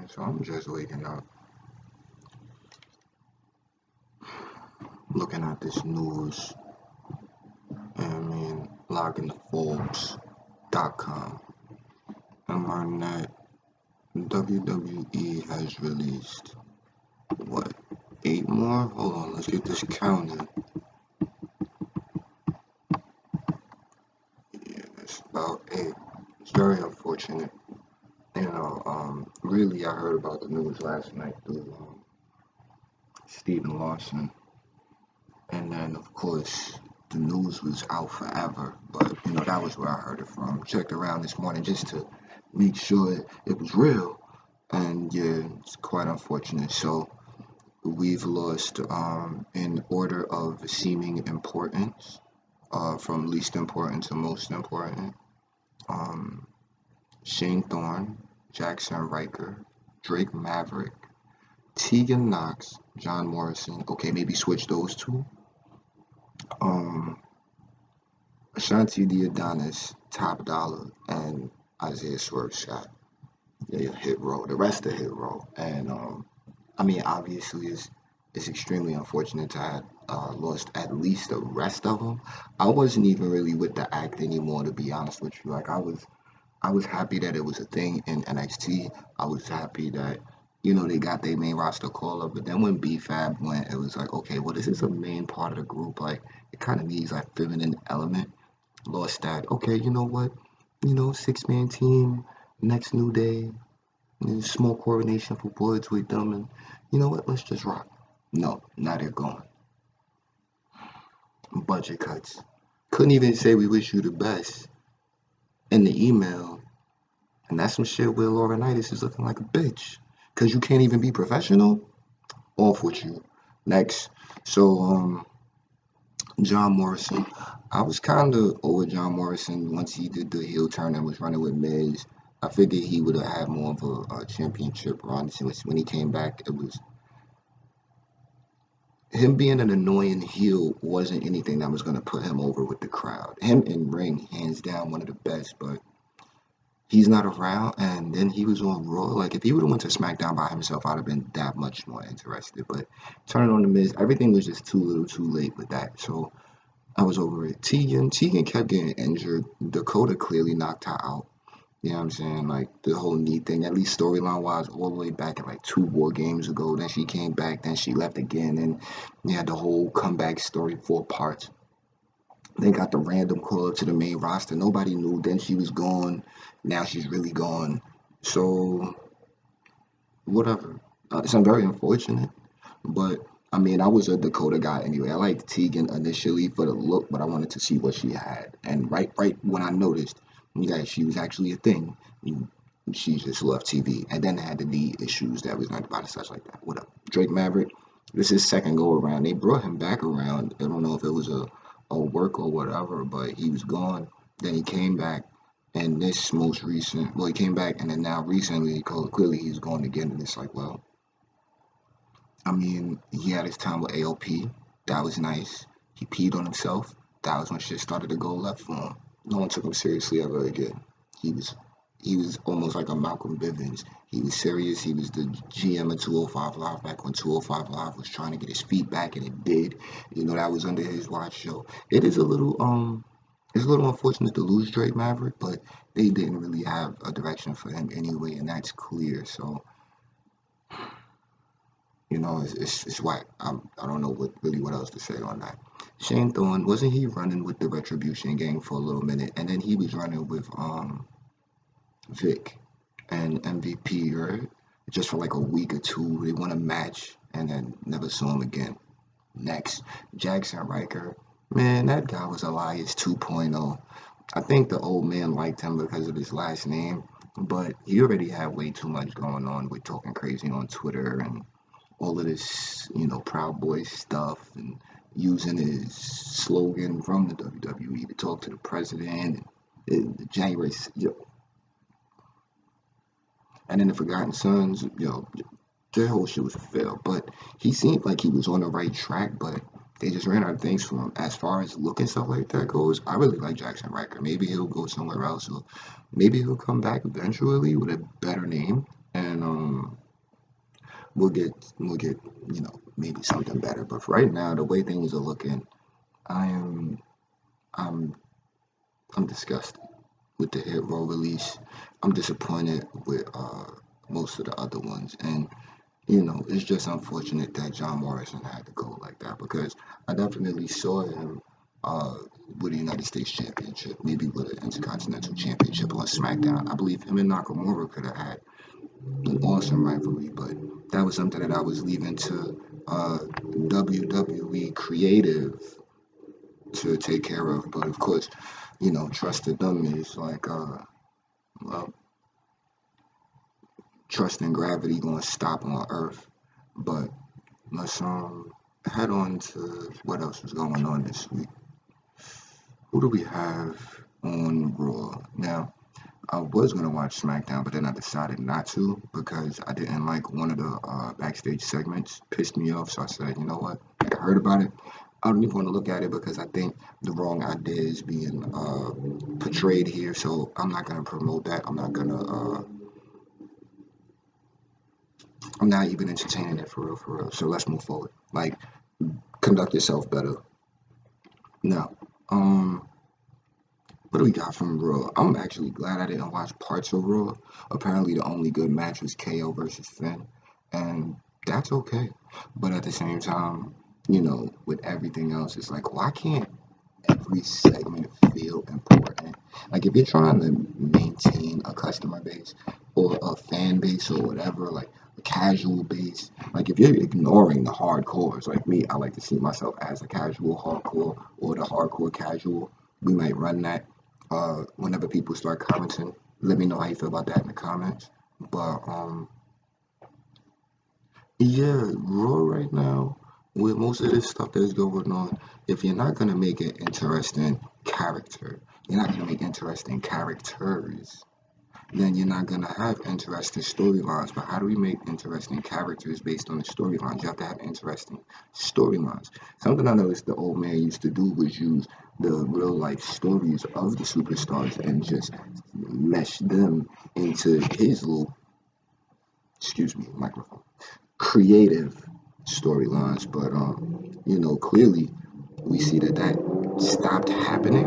man. So I'm just waking up, looking at this news, and logging to Forbes.com and learning that WWE has released, what, 8 more? Hold on, let's get this counted. Yeah, it's about 8. It's very unfortunate. Really, I heard about the news last night through Stephen Lawson. And then, of course, the news was out forever. But, that was where I heard it from. Checked around this morning just to make sure it was real. And, yeah, it's quite unfortunate. So, we've lost, in order of seeming importance, from least important to most important, Shane Thorne, Jackson Riker, Drake Maverick, Tegan Knox, John Morrison. Okay, maybe switch those two. Ashanti Adonis, Top Dollar, and Isaiah Swerve Scott. Yeah, hit row. The rest are hit row. And obviously, it's extremely unfortunate to have lost at least the rest of them. I wasn't even really with the act anymore, to be honest with you. Like I was happy that it was a thing in NXT. I was happy that, they got their main roster call up. But then when B-Fab went, it was like, okay, well, this is a main part of the group. Like, it kind of needs, like, feminine element. Lost that. Okay, you know what? 6-man team, next New Day, small coordination for Woods with them. And you know what? Let's just rock. No, now they're gone. Budget cuts. Couldn't even say we wish you the best in the email. And that's some shit where Laurinaitis is looking like a bitch. Because you can't even be professional? Off with you. Next. So, John Morrison. I was kind of over John Morrison once he did the heel turn and was running with Miz. I figured he would have had more of a championship run. Since when he came back, it was him being an annoying heel wasn't anything that was going to put him over with the crowd. Him in ring, hands down, one of the best, but he's not around, and then he was on Raw. Like, if he would have went to SmackDown by himself, I'd have been that much more interested. But turning on the Miz, everything was just too little, too late with that. So I was over it. Tegan kept getting injured. Dakota clearly knocked her out. You know what I'm saying? Like, the whole knee thing, at least storyline-wise, all the way back at, like, 2 War Games ago. Then she came back, then she left again, and you had the whole comeback story, 4 parts. They got the random call up to the main roster. Nobody knew. Then she was gone. Now she's really gone. So, whatever. It's very unfortunate, but I was a Dakota guy anyway. I liked Tegan initially for the look, but I wanted to see what she had. And right when I noticed that she was actually a thing, she just left TV. And then had the knee issues that was not about to touch like that. Whatever. Drake Maverick, this is second go around. They brought him back around. I don't know if it was a work or whatever, but he was gone. Then he came back. And this most recent, he came back, and then now recently, clearly he's gone again. And it's like, well, he had his time with AOP. That was nice. He peed on himself. That was when shit started to go left for him. No one took him seriously ever again. He was almost like a Malcolm Bivens. He was serious. He was the GM of 205 Live back when 205 Live was trying to get his feet back, and it did. That was under his watch. So it is a little it's a little unfortunate to lose Drake Maverick, but they didn't really have a direction for him anyway, and that's clear. So it's whack. I don't know what else to say on that. Shane Thorne, wasn't he running with the Retribution gang for a little minute, and then he was running with Vic and MVP, right? Just for like a week or two. They won a match and then never saw him again. Next, Jackson Riker. Man, that guy was Elias 2.0. I think the old man liked him because of his last name, but he already had way too much going on with talking crazy on Twitter and all of this, Proud Boy stuff and using his slogan from the WWE to talk to the president and the January, and then the Forgotten Sons, the whole shit was a fail. But he seemed like he was on the right track, but they just ran out of things for him. As far as look and stuff like that goes, I really like Jackson Riker. Maybe he'll go somewhere else, or maybe he'll come back eventually with a better name and we'll get maybe something better. But for right now, the way things are looking, I am I'm I'm disgusted with the Hit Row release. I'm disappointed with most of the other ones, and it's just unfortunate that John Morrison had to go like that because I definitely saw him with a United States Championship, maybe with an Intercontinental Championship on SmackDown. I believe him and Nakamura could have had an awesome rivalry, but that was something that I was leaving to WWE Creative to take care of. But of course, trusted them is like, well, trusting gravity gonna stop on Earth. But let's head on to what else was going on this week. Who do we have on Raw? Now, I was gonna watch SmackDown, but then I decided not to because I didn't like one of the backstage segments. Pissed me off, so I said, you know what? I heard about it. I don't even want to look at it because I think the wrong idea is being portrayed here. So I'm not gonna promote that. I'm not even entertaining it for real, for real. So let's move forward. Like, conduct yourself better. Now, what do we got from Raw? I'm actually glad I didn't watch parts of Raw. Apparently, the only good match was KO versus Finn, and that's okay. But at the same time, with everything else, it's like, why can't every segment feel important? Like, if you're trying to maintain a customer base or a fan base or whatever, like a casual base, like if you're ignoring the hardcores, like me, I like to see myself as a casual hardcore or the hardcore casual. We might run that whenever people start commenting. Let me know how you feel about that in the comments. But yeah, Raw right now, with most of this stuff that's going on, if you're not gonna make an interesting character, you're not gonna make interesting characters, then you're not gonna have interesting storylines. But how do we make interesting characters based on the storylines? You have to have interesting storylines. Something I noticed the old man used to do was use the real life stories of the superstars and just mesh them into his little, excuse me, microphone, creative storylines. But clearly we see that stopped happening,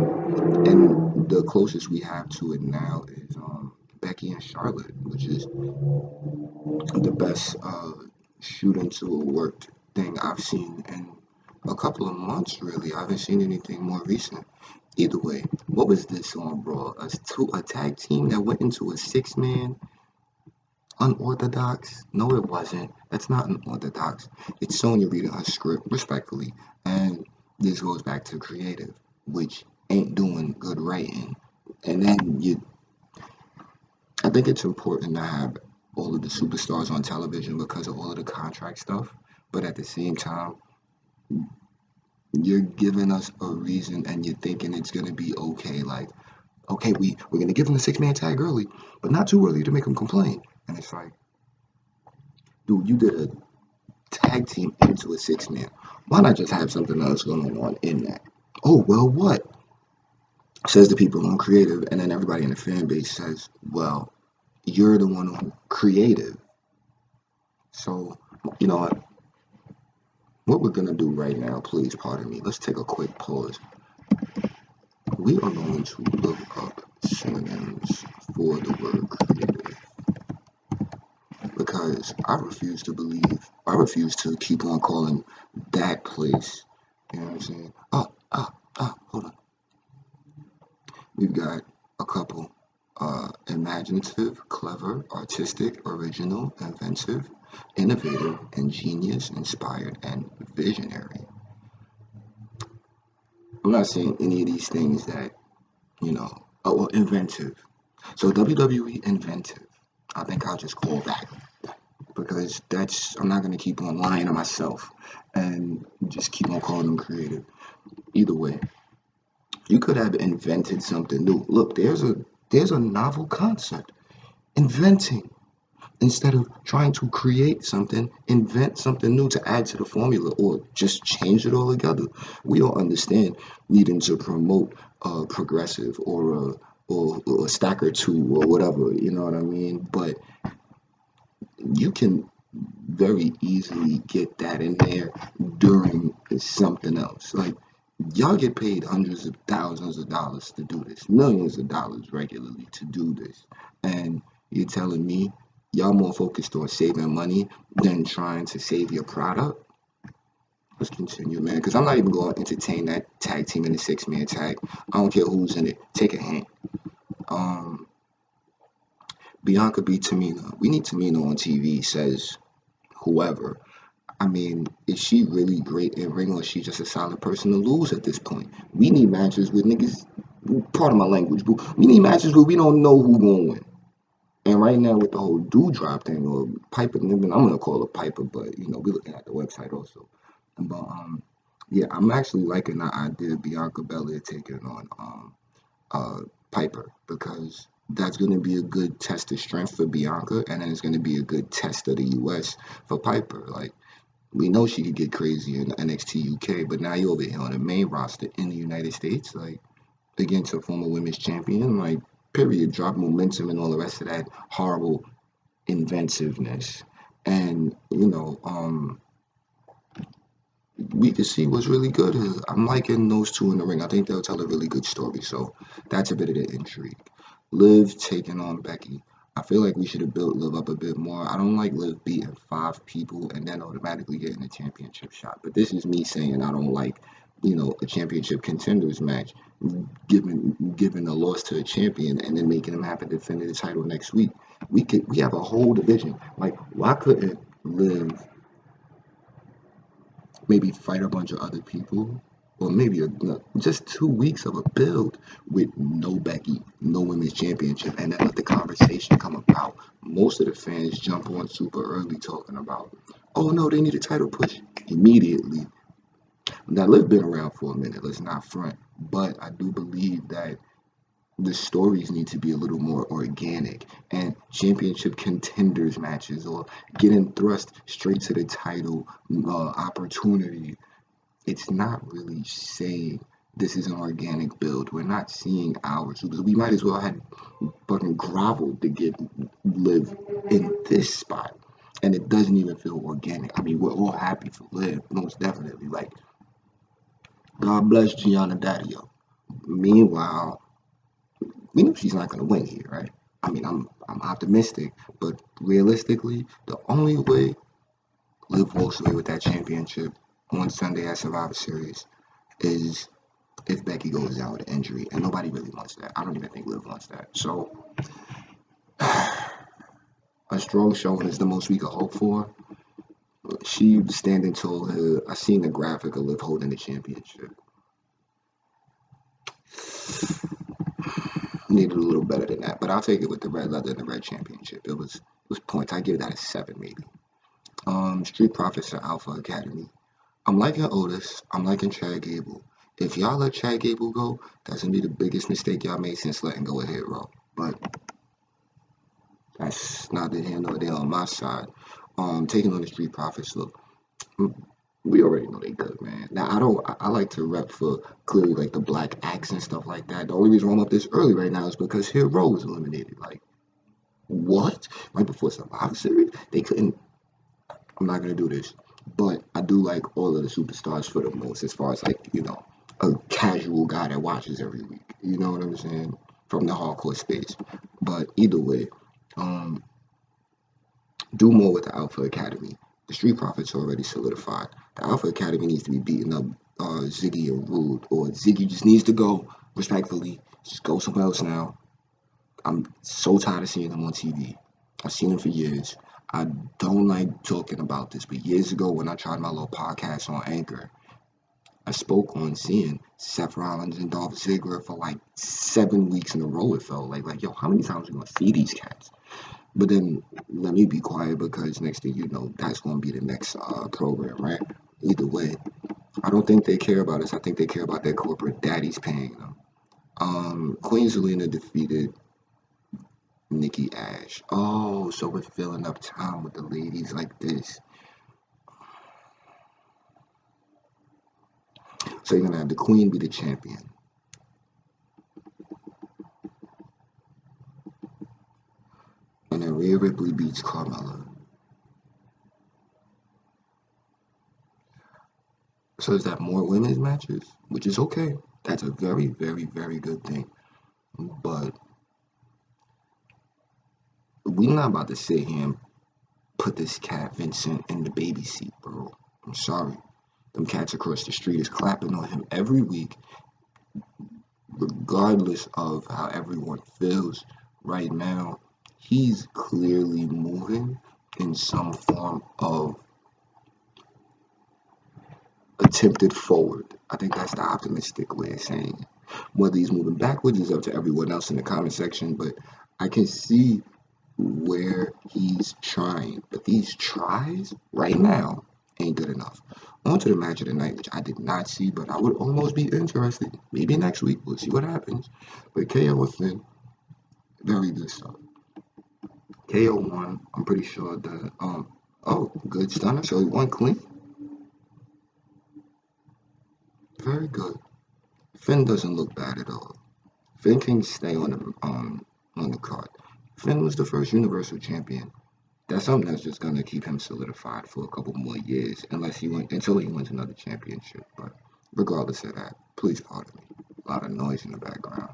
and the closest we have to it now is Becky and Charlotte, which is the best shoot into a worked thing I've seen in a couple of months. Really, I haven't seen anything more recent. Either way, what was this on Raw? A tag team that went into a six-man unorthodox? No, it wasn't. That's not unorthodox. It's Sonya reading her script respectfully, and this goes back to creative, which ain't doing good writing. And then I think it's important to have all of the superstars on television because of all of the contract stuff. But at the same time, you're giving us a reason and you're thinking it's gonna be okay. Like, okay, we're gonna give them a six-man tag early, but not too early to make them complain. And it's like, dude, you did a tag team into a six-man. Why not just have something else going on in that? Oh, well, what? Says the people on creative, and then everybody in the fan base says, well, you're the one on creative. So, you know what we're going to do right now, please pardon me, let's take a quick pause. We are going to look up synonyms for the word creative because I refuse to keep on calling that place, you know what I'm saying? Hold on. We've got a couple. Imaginative, clever, artistic, original, inventive, innovative, ingenious, inspired, and visionary. I'm not saying any of these things that, well, inventive. So WWE inventive. I think I'll just call that because I'm not going to keep on lying to myself and just keep on calling them creative. Either way, you could have invented something new. Look, there's a novel concept. Inventing. Instead of trying to create something, invent something new to add to the formula or just change it all together. We don't understand needing to promote progressive or a stack or two or whatever, you know what I mean? But you can very easily get that in there during something else. Like, y'all get paid hundreds of thousands of dollars to do this, millions of dollars regularly to do this. And you're telling me y'all more focused on saving money than trying to save your product? Let's continue, man, because I'm not even going to entertain that tag team in the six-man tag. I don't care who's in it. Take a hint. Um, Bianca beat Tamina. We need Tamina on TV, says whoever. I mean, is she really great in ring or is she just a solid person to lose at this point? We need matches with niggas, pardon my language, but we need matches where we don't know who gonna win. And right now with the whole Dewdrop thing or Piper, I'm gonna call her Piper, but we're looking at the website also. But yeah, I'm actually liking the idea of Bianca Belair taking on uh Piper because that's gonna be a good test of strength for Bianca, and then it's gonna be a good test of the US for Piper. Like, we know she could get crazy in NXT UK, but now you're over here on the main roster in the United States, like against a former women's champion, like period, drop momentum and all the rest of that horrible inventiveness. And we can see what's really good. I'm liking those two in the ring. I think they'll tell a really good story. So that's a bit of the intrigue. Liv taking on Becky. I feel like we should have built Liv up a bit more. I don't like Liv beating 5 people and then automatically getting a championship shot. But this is me saying I don't like, a championship contenders match, giving a loss to a champion and then making them have to defend the title next week. We have a whole division. Like, why couldn't Liv maybe fight a bunch of other people, or maybe just 2 weeks of a build with no Becky, no women's championship, and then let the conversation come about. Most of the fans jump on super early talking about, oh no, they need a title push immediately. Now, Liv been around for a minute, let's not front, but I do believe that the stories need to be a little more organic, and championship contenders matches or getting thrust straight to the title opportunity, it's not really saying this is an organic build. We're not seeing ours because we might as well have fucking groveled to get Liv in this spot, and it doesn't even feel organic. I mean, we're all happy for Liv, most definitely. Like, God bless Gianna Daddio. Meanwhile, we know she's not going to win here, right? I mean, I'm optimistic, but realistically, the only way Liv walks away with that championship on Sunday at Survivor Series is if Becky goes down with an injury, and nobody really wants that. I don't even think Liv wants that. So, a strong showing is the most we could hope for. She standing tall. I seen the graphic of Liv holding the championship. Needed a little better than that, but I'll take it with the red leather and the red championship. It was points. I give that a 7 maybe. Street Profits and Alpha Academy. I'm liking Otis. I'm liking Chad Gable. If y'all let Chad Gable go, that's gonna be the biggest mistake y'all made since letting go of Hit Row. But that's neither here nor there on my side. Taking on the Street Profits. Look, we already know they good, man. Now I like to rep for clearly like the black acts and stuff like that. The only reason I'm up this early right now is because Hit Row was eliminated. Like, what? Right before Survivor Series, they couldn't. I'm not gonna do this, but I do like all of the superstars for the most, as far as like a casual guy that watches every week. You know what I'm saying? From the hardcore space. But either way, um, do more with the Alpha Academy. The Street Profits already solidified. The Alpha Academy needs to be beating up Ziggy and Rude, or Ziggy just needs to go. Respectfully, just go somewhere else now. I'm so tired of seeing him on TV. I've seen him for years. I don't like talking about this, but years ago when I tried my little podcast on Anchor, I spoke on seeing Seth Rollins and Dolph Ziggler for like 7 weeks in a row. It felt like, yo, how many times are we gonna see these cats? But then let me be quiet because next thing you know, that's gonna be the next program, right? Either way, I don't think they care about us. I think they care about their corporate daddies paying them. Queen Zelina defeated Nikki Ash. Oh, so we're filling up time with the ladies like this. So you're gonna have the Queen be the champion. And then Rhea Ripley beats Carmella. So is that more women's matches, which is okay. That's a very, very, very good thing. But we're not about to sit here and put this cat Vincent in the baby seat, bro. I'm sorry. Them cats across the street is clapping on him every week, regardless of how everyone feels right now. He's clearly moving in some form of attempted forward. I think that's the optimistic way of saying it. Whether he's moving backwards is up to everyone else in the comment section, but I can see where he's trying. But these tries right now ain't good enough. On to the match of the night, which I did not see, but I would almost be interested. Maybe next week, we'll see what happens. But KO with Finn, very good stuff. KO won. I'm pretty sure that oh, good stunner. So he won clean. Very good. Finn doesn't look bad at all. Finn can stay on the card. Finn was the first Universal Champion. That's something that's just gonna keep him solidified for a couple more years, until he wins another championship. But regardless of that, please pardon me. A lot of noise in the background.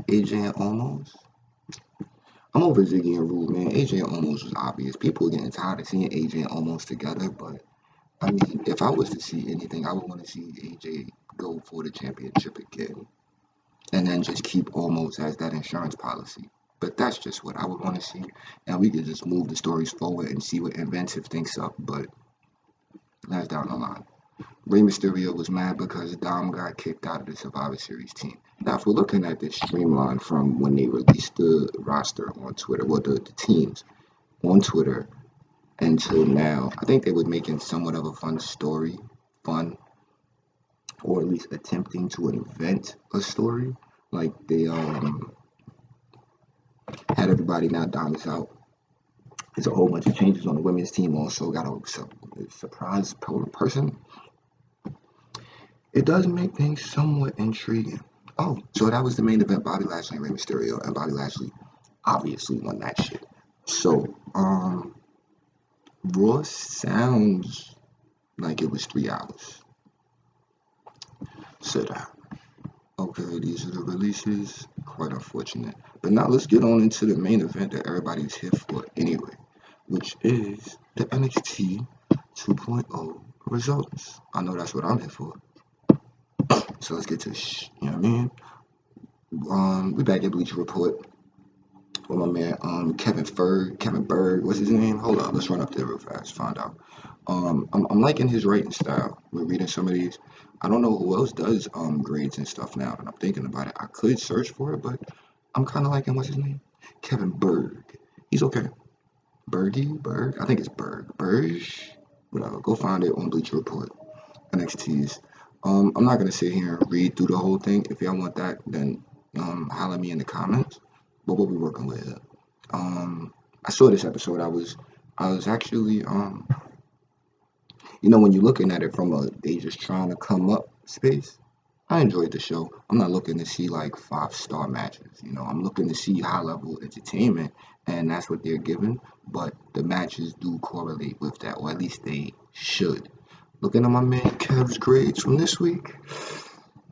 AJ and Omos. I'm over Ziggy and Rude, man. AJ and Omos was obvious. People are getting tired of seeing AJ and Omos together, but I mean, if I was to see anything, I would want to see AJ go for the championship again, and then just keep Omos as that insurance policy. But that's just what I would want to see, and we could just move the stories forward and see what Inventive thinks up, but that's down the line. Rey Mysterio was mad because Dom got kicked out of the Survivor Series team. Now, if we're looking at this streamline from when they released the roster on Twitter, well, the teams on Twitter until now, I think they were making somewhat of a fun story, or at least attempting to invent a story. Like they had everybody now Dom is out. There's a whole bunch of changes on the women's team. Also got a surprise person. It does make things somewhat intriguing. Oh, so that was the main event: Bobby Lashley and Rey Mysterio, and Bobby Lashley obviously won that shit. So, Raw sounds like it was 3 hours. Sit down. Okay, these are the releases. Quite unfortunate. But now let's get on into the main event that everybody's here for anyway, which is the NXT 2.0 results. I know that's what I'm here for. So let's get to you know what I mean? We back at Bleacher Report with my man Kevin Berg, what's his name? Hold up, let's run up there real fast, find out. I'm liking his writing style. We're reading some of these. I don't know who else does grades and stuff now, and I'm thinking about it. I could search for it, but I'm kind of liking what's his name? Kevin Berg. He's okay. Berg? I think it's Berg. Whatever. Go find it on Bleacher Report. NXT's. I'm not gonna sit here and read through the whole thing. If y'all want that, then holler at me in the comments. But what we working with here? I saw this episode. I was actually when you're looking at it from they just trying to come up space. I enjoyed the show. I'm not looking to see like 5-star matches. I'm looking to see high level entertainment, and that's what they're giving. But the matches do correlate with that, or at least they should. Looking at my man Kev's grades from this week,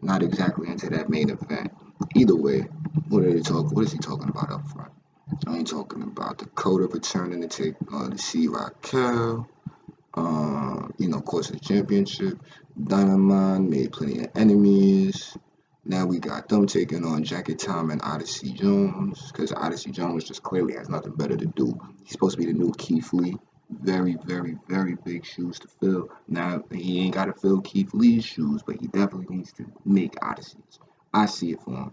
not exactly into that main event. Either way, what is he talking about up front? I ain't talking about Dakota returning to take the C Raquel. Of course, the championship. Dynamite made plenty of enemies. Now we got them taking on Jacket Tom and Odyssey Jones, because Odyssey Jones just clearly has nothing better to do. He's supposed to be the new Keith Lee. Very, very, very big shoes to fill. Now, he ain't got to fill Keith Lee's shoes, but he definitely needs to make Odyssey's. I see it for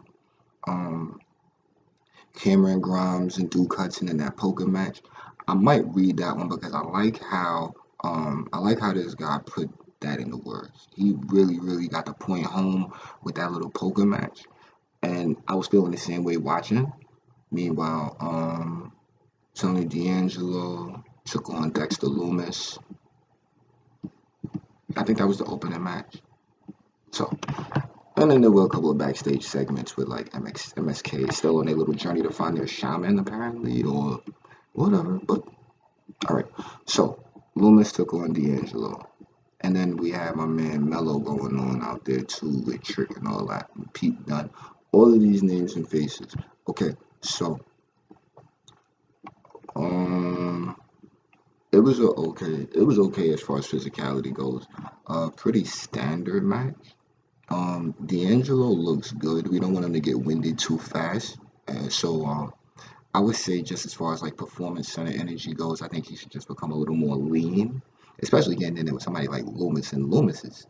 him. Cameron Grimes and Duke Hudson in that poker match. I might read that one because I like how this guy put that into words. He really, really got the point home with that little poker match, and I was feeling the same way watching. Meanwhile, Tony D'Angelo took on Dexter Lumis. I think that was the opening match. So, and then there were a couple of backstage segments with like MSK still on their little journey to find their shaman apparently, or whatever. But all right, so Loomis took on D'Angelo. And then we have my man Mello going on out there too with Trick and all that. And Pete Dunne. All of these names and faces. Okay, so um it was okay as far as physicality goes. Pretty standard match. D'Angelo looks good. We don't want him to get winded too fast. So I would say just as far as like performance center energy goes, I think he should just become a little more lean. Especially getting in there with somebody like Loomis, and Loomis is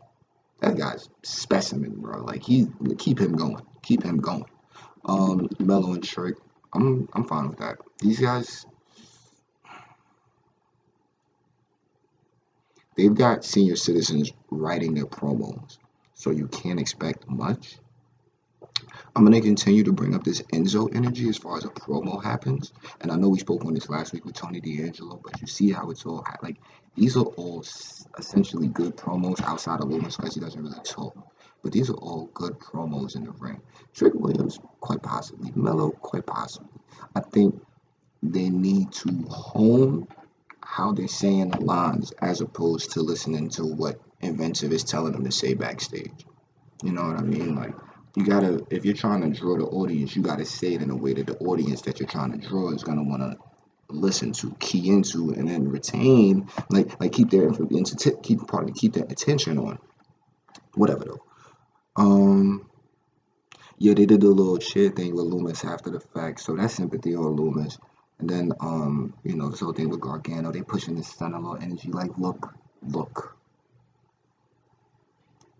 that guy's specimen, bro. Like he keep him going. Keep him going. Mello and Trick, I'm fine with that. These guys, they've got senior citizens writing their promos, so you can't expect much. I'm gonna continue to bring up this Enzo energy as far as a promo happens, and I know we spoke on this last week with Tony D'Angelo, but you see how it's all like these are all essentially good promos outside of Loomis because he doesn't really talk, but these are all good promos in the ring. Trick Williams, quite possibly. Mello, quite possibly. I think they need to hone how they're saying the lines as opposed to listening to what Inventive is telling them to say backstage. You know what I mean? Like, you gotta, if you're trying to draw the audience, you gotta say it in a way that the audience that you're trying to draw is gonna wanna listen to, key into, and then retain, like keep their keep their attention on. Whatever though. Um, yeah, they did the little cheer thing with Loomis after the fact, so that's sympathy on Loomis. And then, this whole thing with Gargano, they pushing this son-in-law energy. Like, look,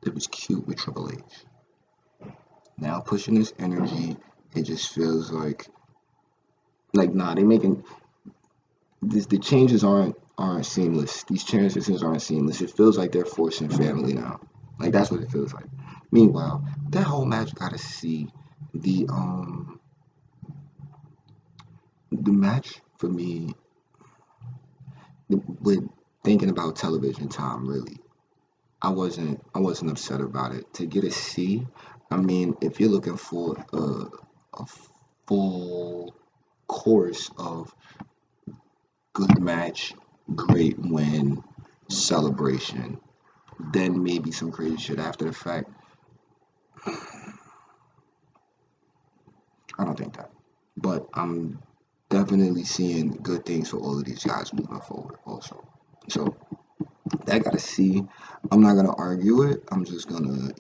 it was cute with Triple H. Now pushing this energy, it just feels like nah, they making this. The changes aren't seamless. These transitions aren't seamless. It feels like they're forcing family now. Like that's what it feels like. Meanwhile, that whole match gotta see the the match for me with thinking about television time really. I wasn't upset about it. To get a C, I mean, if you're looking for a full course of good match, great win, celebration, then maybe some crazy shit after the fact. I don't think that. But I'm definitely seeing good things for all of these guys moving forward also. So that got to see. I'm not gonna argue it. I'm just gonna,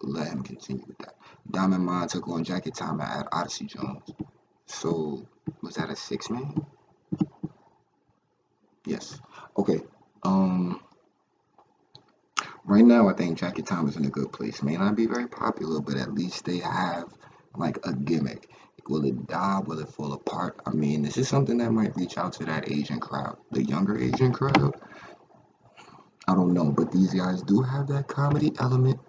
let him continue with that. Diamond Mine took on Jacket Time at Odyssey Jones. So was that a 6-man? Yes. Okay. Um. Right now, I think Jacket Time is in a good place. May not be very popular, but at least they have like a gimmick. Will it die? Will it fall apart? I mean, this is something that might reach out to that Asian crowd, the younger Asian crowd. I don't know, but these guys do have that comedy element.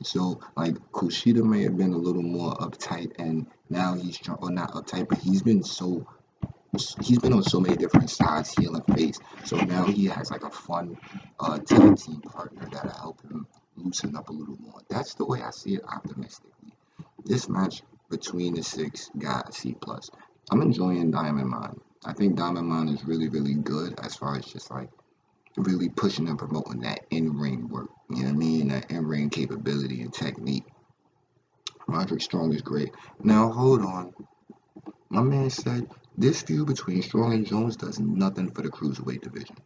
So, like, Kushida may have been a little more uptight, and now he's or not uptight, but he's been on so many different sides, heel and face. So now he has like a fun tag team partner that'll help him loosen up a little more. That's the way I see it optimistically. This match between the six got a C plus. I'm enjoying Diamond Mine. I think Diamond Mine is really, really good as far as just like really pushing and promoting that in-ring work. You know what I mean? That in-ring capability and technique. Roderick Strong is great. Now hold on. My man said this feud between Strong and Jones does nothing for the cruiserweight division.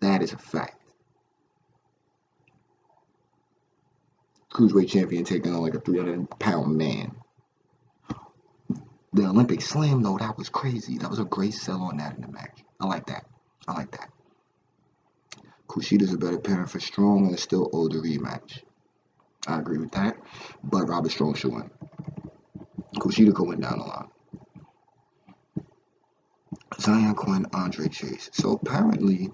That is a fact. Cruiserweight champion taking on like a 300-pound man. The Olympic Slam, though, that was crazy. That was a great sell on that in the match. I like that. I like that. Kushida's a better parent for Strong and it's still owed the rematch. I agree with that. But Robert Strong should win. Kushida could win down the line. Zion Quinn, Andre Chase. So apparently,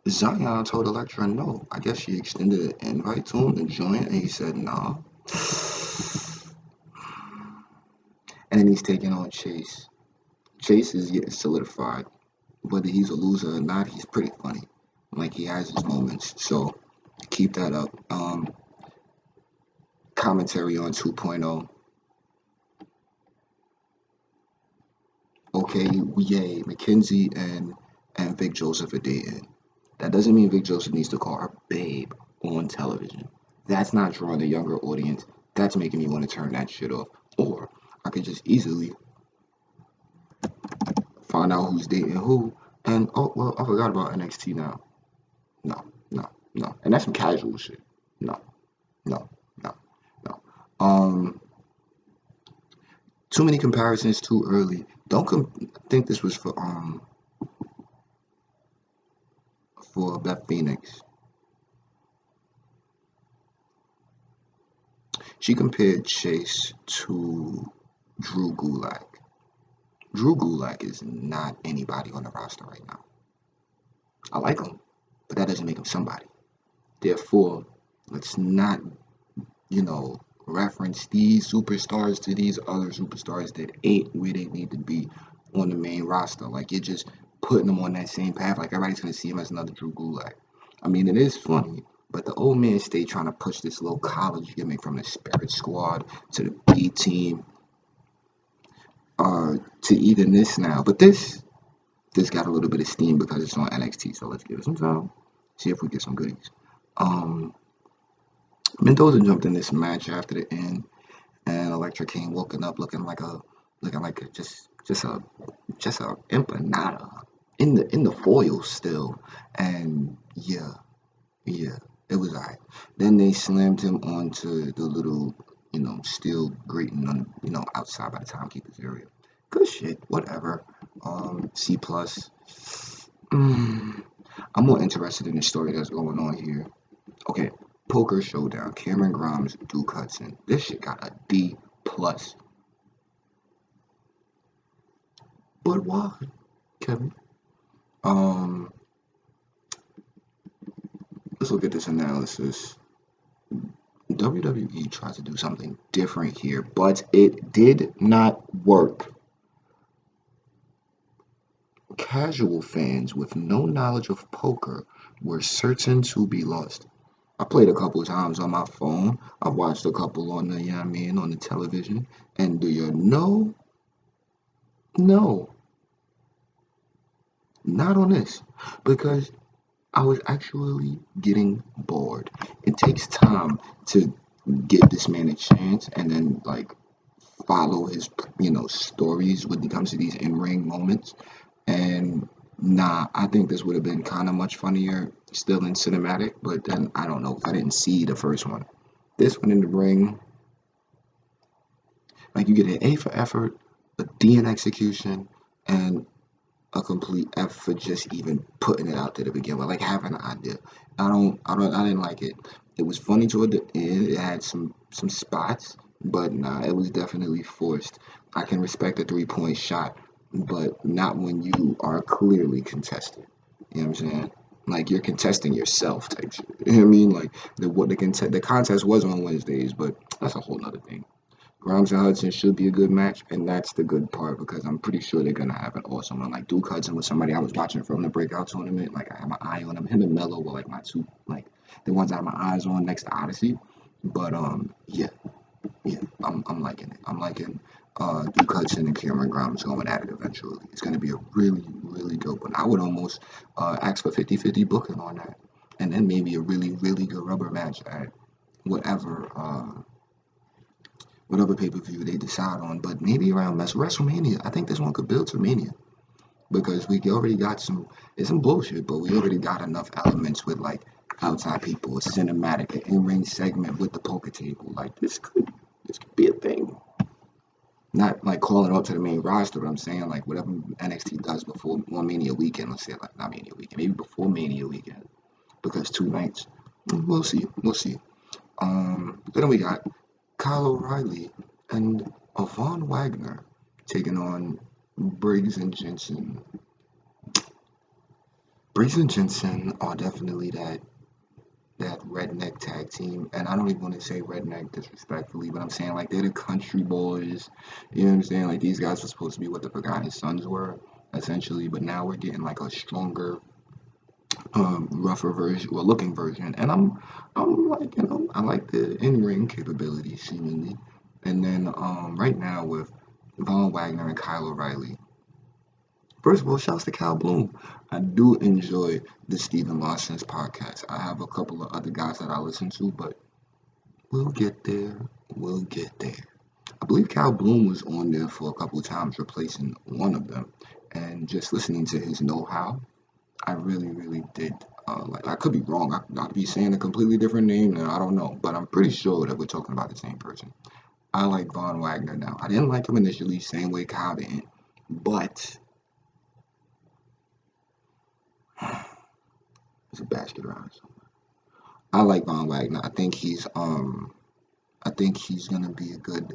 Zion told Electra no. I guess she extended an invite to him to join, and he said nah. And then he's taking on Chase. Chase is getting solidified. Whether he's a loser or not, he's pretty funny. Like, he has his moments. So keep that up. Commentary on 2.0. Okay. okay, yay, Mackenzie and Vic Joseph are dating. That doesn't mean Vic Joseph needs to call her babe on television. That's not drawing a younger audience. That's making me want to turn that shit off. Or I could just easily find out who's dating who. And oh well, I forgot about NXT now. No, no, no. And that's some casual shit. No, no, no, no. Too many comparisons too early. Don't think this was for Beth Phoenix. She compared Chase to Drew Gulak. Drew Gulak is not anybody on the roster right now. I like him, but that doesn't make him somebody. Therefore, let's not, reference these superstars to these other superstars that ain't where they need to be on the main roster. Like, you're just putting them on that same path. Like, everybody's going to see him as another Drew Gulak. I mean, it is funny, but the old man stayed trying to push this little college gimmick from the Spirit Squad to the B team to even this now. But this got a little bit of steam because it's on NXT, so let's give it some time. See if we get some goodies. Mendoza jumped in this match after the end, and Electra came walking up looking like a just a empanada in the foil still, and yeah, it was alright. Then they slammed him onto the little steel grating on outside by the timekeepers area. Good shit, whatever. C plus. I'm more interested in the story that's going on here. Okay, Poker Showdown, Cameron Grimes, Duke Hudson. This shit got a D plus. But why, Kevin? Let's look at this analysis. WWE tried to do something different here, but it did not work. Casual fans with no knowledge of poker were certain to be lost. I played a couple of times on my phone. I watched a couple on the, on the television. And do you know? No, not on this. Because I was actually getting bored. It takes time to give this man a chance and then follow his stories when it comes to these in-ring moments. And nah, I think this would have been kind of much funnier still in cinematic, but then I don't know. I didn't see the first one. This one in the ring, you get an A for effort, a D in execution, and a complete F for just even putting it out there to begin with, having an idea. I didn't like it. It was funny toward the end. It had some spots, but nah, it was definitely forced. I can respect a 3-point shot, but not when you are clearly contested. You know what I'm saying? You're contesting yourself type shit. You know what I mean? The contest was on Wednesdays, but that's a whole nother thing. Grimes and Hudson should be a good match, and that's the good part because I'm pretty sure they're gonna have an awesome one. Duke Hudson was somebody I was watching from the breakout tournament. I had my eye on him. Him and Mello were my two the ones I had my eyes on next to Odyssey. But yeah, I'm liking it. I'm liking Duke Hudson and Cameron Grimes going at it eventually. It's gonna be a really, really good one. I would almost ask for 50-50 booking on that, and then maybe a really, really good rubber match at whatever pay-per-view they decide on, but maybe around WrestleMania. I think this one could build to Mania because we already got it's some bullshit, but we already got enough elements with outside people, a cinematic, an in-ring segment with the poker table. This could be a thing. Not calling up to the main roster, but I'm saying whatever NXT does before one Mania weekend, let's say not Mania weekend, maybe before Mania weekend, because 2 nights. We'll see. Then we got Kyle O'Reilly and Von Wagner taking on Briggs and Jensen. Briggs and Jensen are definitely that redneck tag team, and I don't even want to say redneck disrespectfully, but I'm saying they're the country boys. You know what I'm saying? These guys were supposed to be what the Forgotten Sons were essentially, but now we're getting a stronger, rougher version, looking version, and I'm I like the in-ring capability seemingly. And then right now with Von Wagner and Kyle O'Reilly, First of all, shouts to Cal Bloom. I do enjoy the Stephen Larson's podcast. I have a couple of other guys that I listen to, but we'll get there. We'll get there. I believe Cal Bloom was on there for a couple of times, replacing one of them. And just listening to his know-how, I really, really did. Like, I could be wrong. I could be saying a completely different name, and I don't know. But I'm pretty sure that we're talking about the same person. I like Von Wagner now. I didn't like him initially, same way Kyle didn't. But it's a basket around. I like Von Wagner. I think he's gonna be a good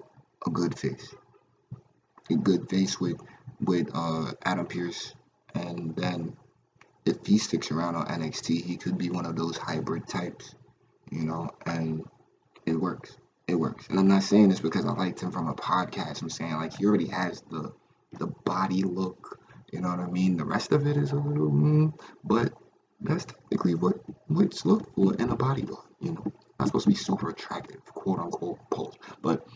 face. A good face with Adam Pearce, and then if he sticks around on NXT, he could be one of those hybrid types, and it works. It works. And I'm not saying this because I liked him from a podcast. I'm saying like he already has the body look, you know what I mean? The rest of it is a little but that's technically what's looked for in a bodyguard. Not supposed to be super attractive, quote unquote pose. But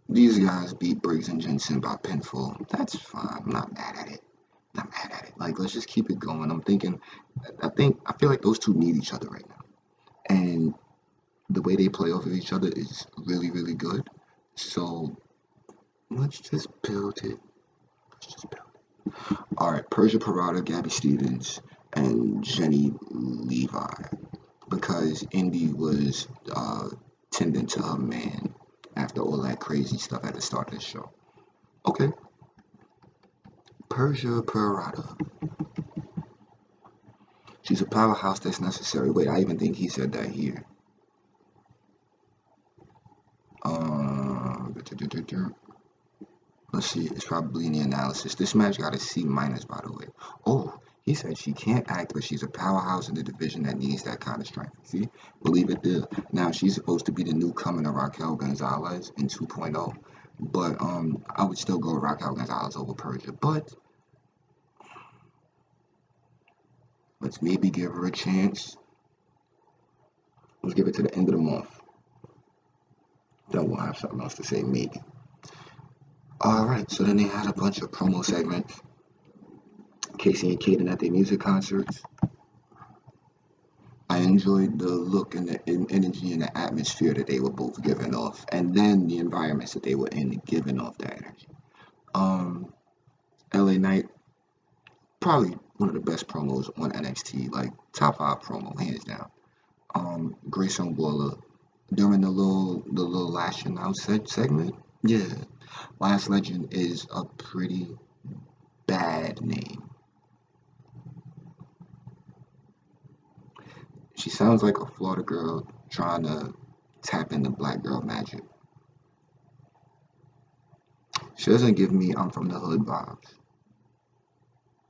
these guys beat Briggs and Jensen by pinfall. That's fine. I'm not mad at it. Not mad at it. Like, let's just keep it going. I feel like those two need each other right now. And the way they play off of each other is really, really good. So let's just build it. All right, Persia Parada, Gabby Stevens, and Jenny Levi, because Indy was tending to her man after all that crazy stuff at the start of the show. Okay, Persia Parada. She's a powerhouse that's necessary. Wait, I even think he said that here. Let's see, it's probably in the analysis. This match got a C minus, by the way. Oh, he said she can't act, but she's a powerhouse in the division that needs that kind of strength. See, believe it there. Now she's supposed to be the newcomer to Raquel Gonzalez in 2.0, but I would still go Raquel Gonzalez over Persia. But let's maybe give her a chance. Let's give it to the end of the month. Then we'll have something else to say, maybe. Alright, so then they had a bunch of promo segments. Casey and Kaden at their music concerts. I enjoyed the look and the energy and the atmosphere that they were both giving off. And then the environments that they were in giving off that energy. LA Knight, probably one of the best promos on NXT. Like, top 5 promo, hands down. Grayson Waller, during the little lashing out segment. Yeah. Last Legend is a pretty bad name. She sounds like a Florida girl trying to tap into black girl magic. She doesn't give me I'm from the hood vibes.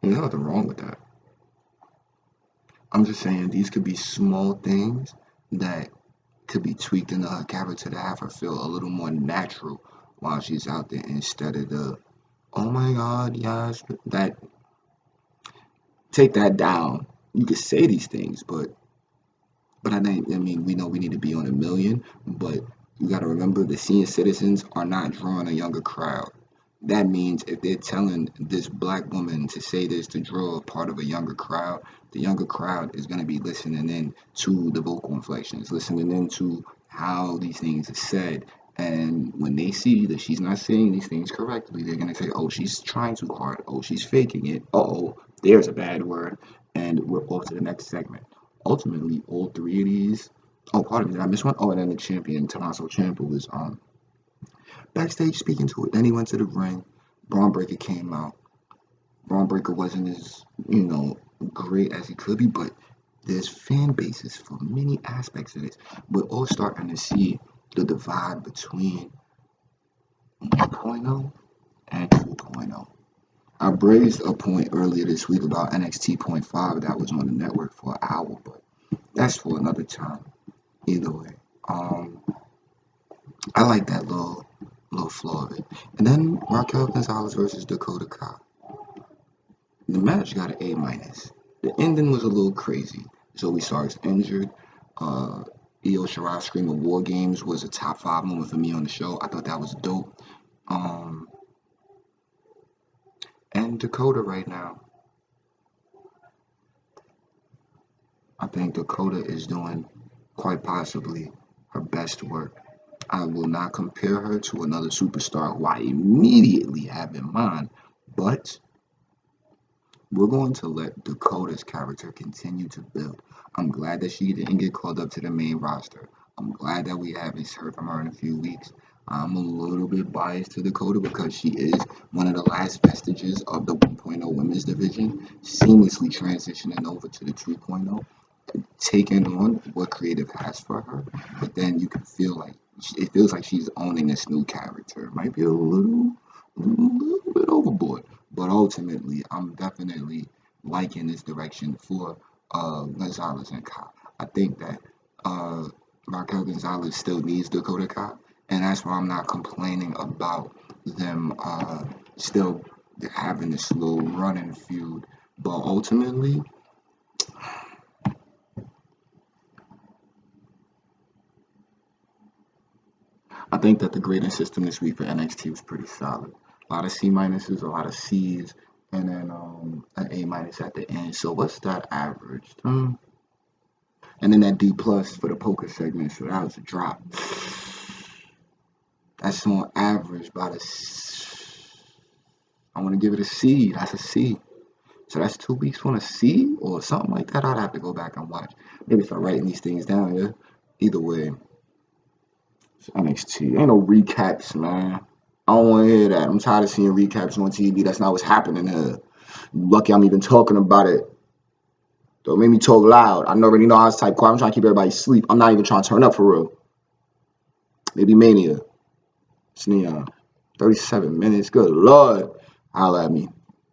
There's nothing wrong with that. I'm just saying these could be small things that could be tweaked into her character to have her feel a little more natural while she's out there instead of the, oh my God, yes, that, take that down. You could say these things, but I mean, we know we need to be on a million, but you got to remember the senior citizens are not drawing a younger crowd. That means if they're telling this black woman to say this to draw a part of a younger crowd, the younger crowd is going to be listening in to the vocal inflections, listening into how these things are said. And when they see that she's not saying these things correctly, they're going to say, oh, she's trying too hard. Oh, she's faking it. Oh, there's a bad word. And we're off to the next segment. Ultimately, all three of these. Oh, pardon me, did I miss one? Oh, and then the champion, Tommaso Ciampa, was backstage speaking to it. Then he went to the ring. Braun Breaker came out. Braun Breaker wasn't as, great as he could be, but there's fan bases for many aspects of this. We're all starting to see the divide between 1.0 and 2.0. I raised a point earlier this week about NXT point 5 that was on the network for an hour, but that's for another time. Either way, I like that little flaw of it. And then Raquel Gonzalez versus Dakota Kai. The match got an A minus. The ending was a little crazy. Zoe Stark's injured. Io Shirai Scream of War Games was a top 5 moment for me on the show. I thought that was dope. and Dakota right now. I think Dakota is doing quite possibly her best work. I will not compare her to another superstar who I immediately have in mind, but we're going to let Dakota's character continue to build. I'm glad that she didn't get called up to the main roster. I'm glad that we haven't heard from her in a few weeks. I'm a little bit biased to Dakota because she is one of the last vestiges of the 1.0 women's division, seamlessly transitioning over to the 2.0, taking on what creative has for her. But then you can feel like it feels like she's owning this new character. It might be a little bit overboard, but ultimately, I'm definitely liking this direction for Gonzalez and Kai. I think that Raquel Gonzalez still needs Dakota Kai, and that's why I'm not complaining about them still having this little running feud. But ultimately, I think that the grading system this week for NXT was pretty solid. A lot of C minuses, a lot of C's, and then an A minus at the end. So what's that averaged? And then that D plus for the poker segment. So that was a drop. That's on average about a. I want to give it a C. That's a C. So that's 2 weeks on a C or something like that. I'd have to go back and watch. Maybe start writing these things down. Yeah. Either way, it's NXT. Ain't no recaps, man. I don't want to hear that. I'm tired of seeing recaps on TV. That's not what's happening here. Lucky I'm even talking about it. Don't make me talk loud. I already know how to type quiet. I'm trying to keep everybody asleep. I'm not even trying to turn up for real. Maybe Mania. It's Neon. 37 minutes. Good Lord. Holla at me.